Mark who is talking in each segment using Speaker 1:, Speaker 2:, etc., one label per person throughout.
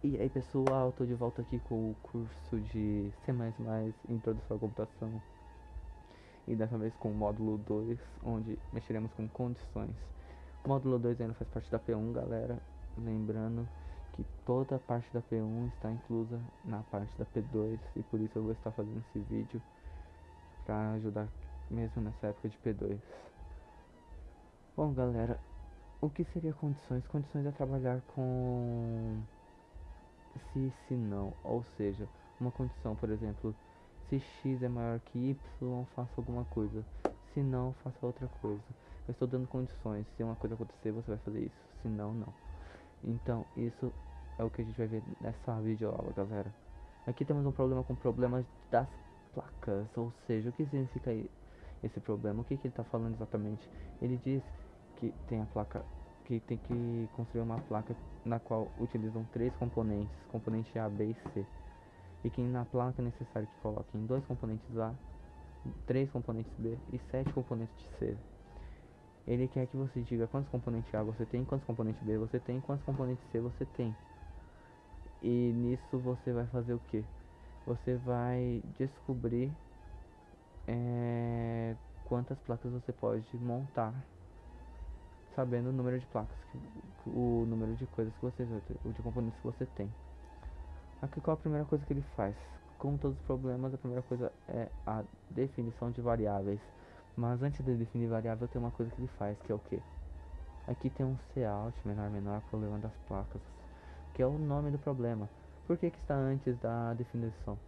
Speaker 1: E aí pessoal, tô de volta aqui com o curso de C++ Introdução à Computação e dessa vez com o módulo 2, onde mexeremos com condições. O módulo 2 ainda faz parte da P1, galera, lembrando que toda a parte da P1 está inclusa na parte da P2 e por isso eu vou estar fazendo esse vídeo para ajudar mesmo nessa época de P2. Bom galera, o que seria condições? Condições é trabalhar com se não, ou seja, uma condição, por exemplo, se x é maior que y, faça alguma coisa, se não, faça outra coisa. Eu estou dando condições, se uma coisa acontecer, você vai fazer isso, se não, não. Então, isso é o que a gente vai ver nessa videoaula, galera. Aqui temos um problema com problemas das placas, ou seja, o que significa esse problema? O que ele está falando exatamente? Ele diz que tem a placa, que tem que construir uma placa na qual utilizam três componentes, componente A, B e C, e que na placa é necessário que coloquem dois componentes A, três componentes B e 7 componentes de C. Ele quer que você diga quantos componentes A você tem, quantos componentes B você tem, quantos componentes C você tem. E nisso você vai fazer o que? Você vai descobrir quantas placas você pode montar, sabendo o número de placas, o número de coisas que você o de componentes que você tem. Aqui qual a primeira coisa que ele faz? Como todos os problemas, a primeira coisa é a definição de variáveis. Mas antes de definir variável, tem uma coisa que ele faz, que é o que? Aqui tem um cout, menor, problema das placas, que é o nome do problema. Por que está antes da definição?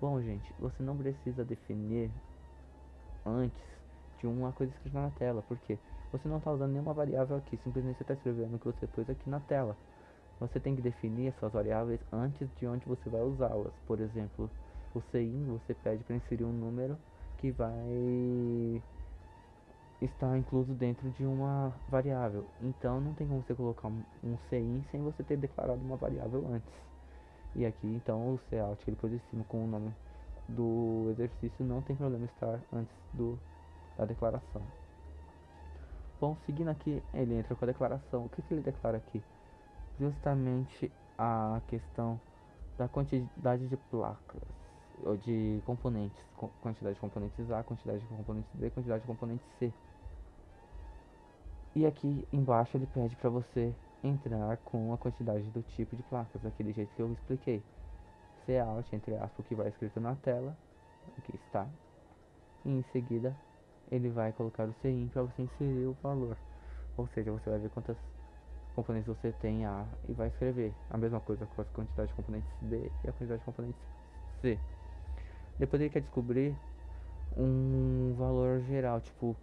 Speaker 1: Bom, gente, você não precisa definir antes de uma coisa escrita na tela, porque você não está usando nenhuma variável aqui, simplesmente você está escrevendo o que você pôs aqui na tela. Você tem que definir as suas variáveis antes de onde você vai usá-las. Por exemplo, o CIN você pede para inserir um número que vai estar incluso dentro de uma variável. Então não tem como você colocar um CIN sem você ter declarado uma variável antes. E aqui então o cout que ele pôs em cima com o nome do exercício não tem problema estar antes da declaração. Bom, seguindo aqui, ele entra com a declaração. O que ele declara aqui? Justamente a questão da quantidade de placas ou de componentes, quantidade de componentes A, quantidade de componentes B, quantidade de componentes C. E aqui embaixo ele pede para você entrar com a quantidade do tipo de placas, daquele jeito que eu expliquei. Cout, entre aspas, o que vai escrito na tela, aqui está. E em seguida ele vai colocar o CIN para você inserir o valor. Ou seja, você vai ver quantas componentes você tem A e vai escrever a mesma coisa com a quantidade de componentes B e a quantidade de componentes C. Depois ele quer descobrir um valor geral, tipo,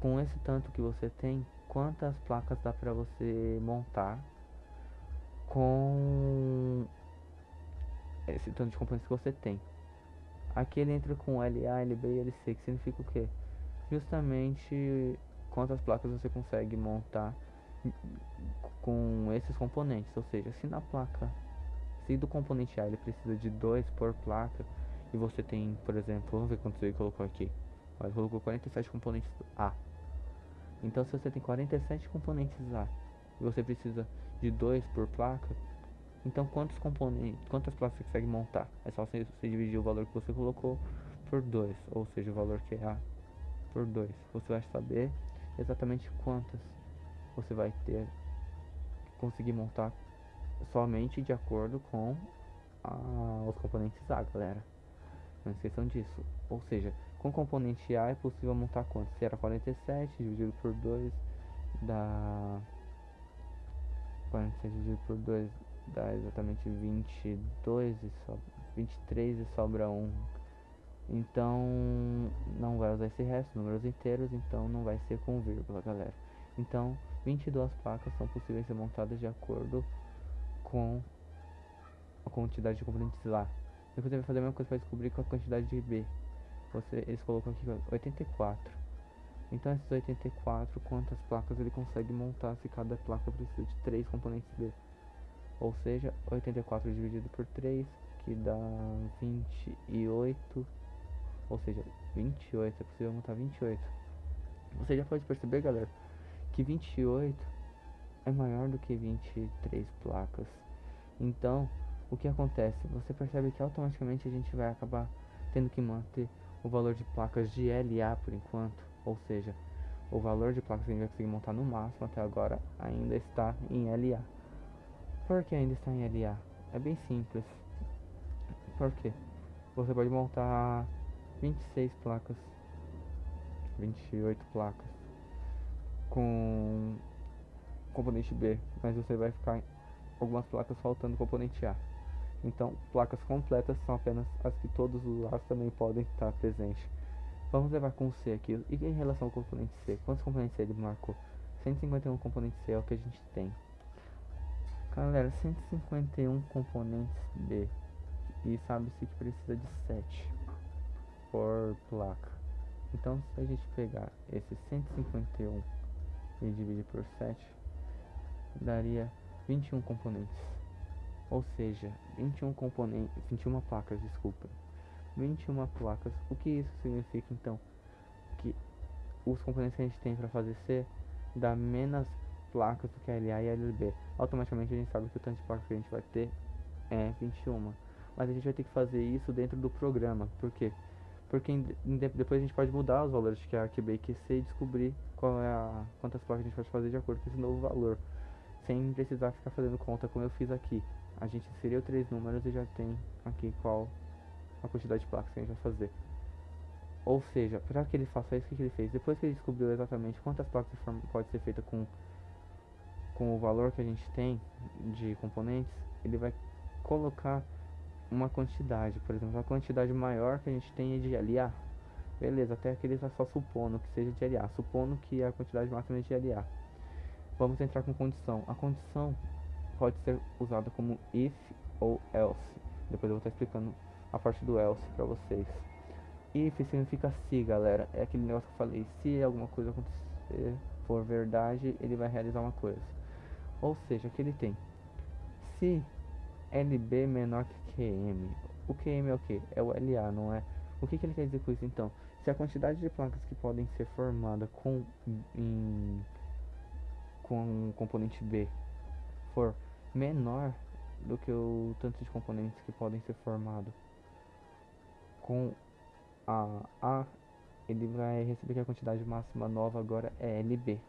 Speaker 1: com esse tanto que você tem, quantas placas dá pra você montar com esse tanto de componentes que você tem. Aqui ele entra com LA, LB e LC, que significa o quê? Justamente quantas placas você consegue montar com esses componentes, ou seja, se na placa, se do componente A ele precisa de 2 por placa e você tem, por exemplo, vamos ver quantos ele colocou aqui. Ele colocou 47 componentes A. Então se você tem 47 componentes A e você precisa de 2 por placa, então quantos componentes, quantas placas você consegue montar? É só você dividir o valor que você colocou por 2, ou seja, o valor que é A por 2. Você vai saber exatamente quantas você vai ter, conseguir montar somente de acordo com os componentes A, galera. Não esqueçam disso. Ou seja, com o componente A é possível montar quanto? Se era 47 dividido por 2 dá 47 dividido por 2 dá exatamente 22 e 23 e sobra 1. Então não vai usar esse resto, números inteiros, então não vai ser com vírgula, galera. Então 22 placas são possíveis ser montadas de acordo com a quantidade de componentes lá. Depois você vai fazer a mesma coisa para descobrir com a quantidade de B. Eles colocam aqui 84. Então esses 84, quantas placas ele consegue montar se cada placa precisa de 3 componentes B. Ou seja, 84 dividido por 3, que dá 28. Ou seja, 28, é possível montar 28. Você já pode perceber, galera, que 28 é maior do que 23 placas. Então, o que acontece? Você percebe que automaticamente a gente vai acabar tendo que manter o valor de placas de LA por enquanto, ou seja, o valor de placas que a gente vai conseguir montar no máximo até agora ainda está em LA. Por que ainda está em LA? É bem simples. Por quê? Você pode montar 26 placas, 28 placas com componente B, mas você vai ficar algumas placas faltando componente A. Então, placas completas são apenas as que todos os lados também podem estar presentes. Vamos levar com o C aqui. E em relação ao componente C? Quantos componentes C ele marcou? 151 componentes C é o que a gente tem. Galera, 151 componentes B. E sabe-se que precisa de 7 por placa. Então, se a gente pegar esse 151 e dividir por 7, daria 21 componentes. Ou seja, 21 placas, desculpa. 21 placas. O que isso significa então? Que os componentes que a gente tem para fazer C dá menos placas do que a LA e a LB. Automaticamente a gente sabe que o tanto de placas que a gente vai ter é 21. Mas a gente vai ter que fazer isso dentro do programa. Por quê? Porque depois a gente pode mudar os valores de QA, QB e QC e descobrir quantas placas a gente pode fazer de acordo com esse novo valor, sem precisar ficar fazendo conta como eu fiz aqui. A gente inseriu 3 números e já tem aqui qual a quantidade de placas que a gente vai fazer. Ou seja, para que ele faça isso, o que ele fez? Depois que ele descobriu exatamente quantas placas pode ser feita com o valor que a gente tem de componentes, ele vai colocar uma quantidade. Por exemplo, a quantidade maior que a gente tem é de LA. Beleza, até aqui ele está só supondo que seja de LA, supondo que a quantidade máxima é de LA. Vamos entrar com condição. A condição pode ser usada como if ou else. Depois eu vou estar explicando a parte do else para vocês. If significa se, galera. É aquele negócio que eu falei. Se alguma coisa acontecer, for verdade, ele vai realizar uma coisa. Ou seja, aqui ele tem se LB menor que QM. O QM é o que? É o LA, não é? O que ele quer dizer com isso então? Se a quantidade de placas que podem ser formadas com o componente B for menor do que o tanto de componentes que podem ser formados com a, ele vai receber que a quantidade máxima nova agora é LB.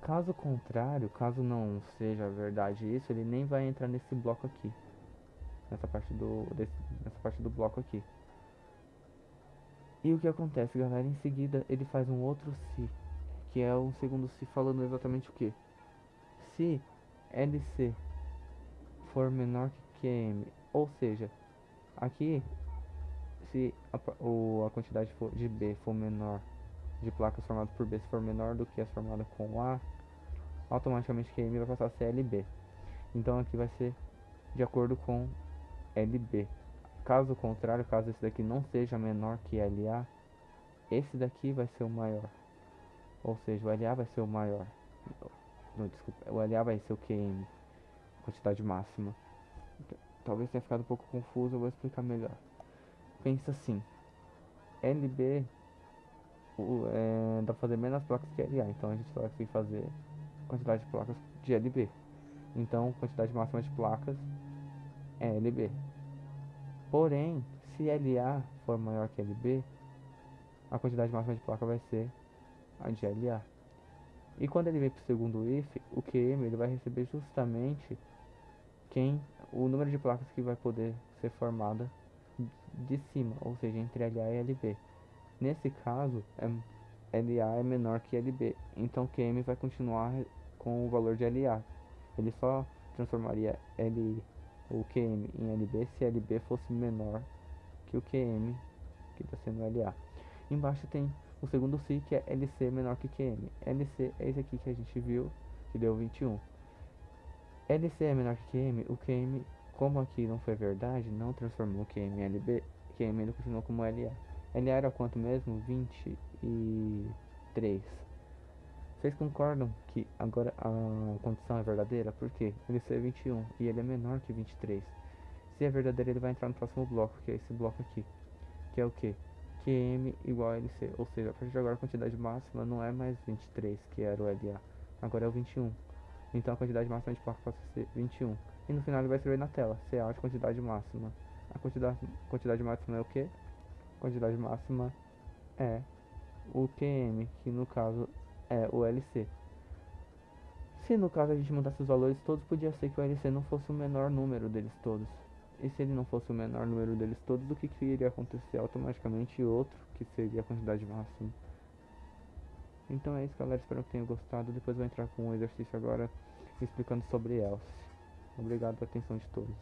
Speaker 1: Caso contrário, caso não seja verdade isso, ele nem vai entrar nesse bloco aqui, nessa parte do bloco aqui. E o que acontece, galera? Em seguida ele faz um outro se, que é um segundo se falando exatamente o que? Se LC for menor que QM, ou seja, aqui se a quantidade de B for menor, de placas formadas por B se for menor do que as formadas com A, automaticamente QM vai passar a ser LB. Então aqui vai ser de acordo com LB. Caso contrário, caso esse daqui não seja menor que LA, esse daqui vai ser o maior. Ou seja, o LA vai ser o maior. Não, desculpa, o LA vai ser o QM, quantidade máxima. Talvez tenha ficado um pouco confuso, eu vou explicar melhor. Pensa assim, LB dá pra fazer menos placas que LA, então a gente vai conseguir fazer quantidade de placas de LB. Então, quantidade máxima de placas é LB. Porém, se LA for maior que LB, a quantidade máxima de placa vai ser a de LA. E quando ele vem para o segundo if, o QM ele vai receber justamente o número de placas que vai poder ser formada de cima, ou seja, entre LA e LB. Nesse caso, LA é menor que LB, então QM vai continuar com o valor de LA. Ele só transformaria o QM em LB se LB fosse menor que o QM, que está sendo LA. Embaixo tem o segundo se, que é LC menor que QM. LC é esse aqui que a gente viu, que deu 21. LC é menor que QM, o QM, como aqui não foi verdade, não transformou QM em LB, QM ele continuou como LA. LA era quanto mesmo? 23. Vocês concordam que agora a condição é verdadeira? Por quê? LC é 21 e ele é menor que 23. Se é verdadeiro, ele vai entrar no próximo bloco, que é esse bloco aqui, que é o que? QM igual a LC, ou seja, a partir de agora a quantidade máxima não é mais 23, que era o LA, agora é o 21. Então a quantidade máxima de placa passa a ser 21. E no final ele vai escrever na tela, CA de quantidade máxima. A quantidade máxima é o que? Quantidade máxima é o QM, que no caso é o LC. Se no caso a gente mudasse os valores todos, podia ser que o LC não fosse o menor número deles todos. E se ele não fosse o menor número deles todos, o que iria acontecer? Automaticamente outro, que seria a quantidade máxima. Então é isso, galera, espero que tenham gostado. Depois eu vou entrar com um exercício agora explicando sobre else. Obrigado pela atenção de todos.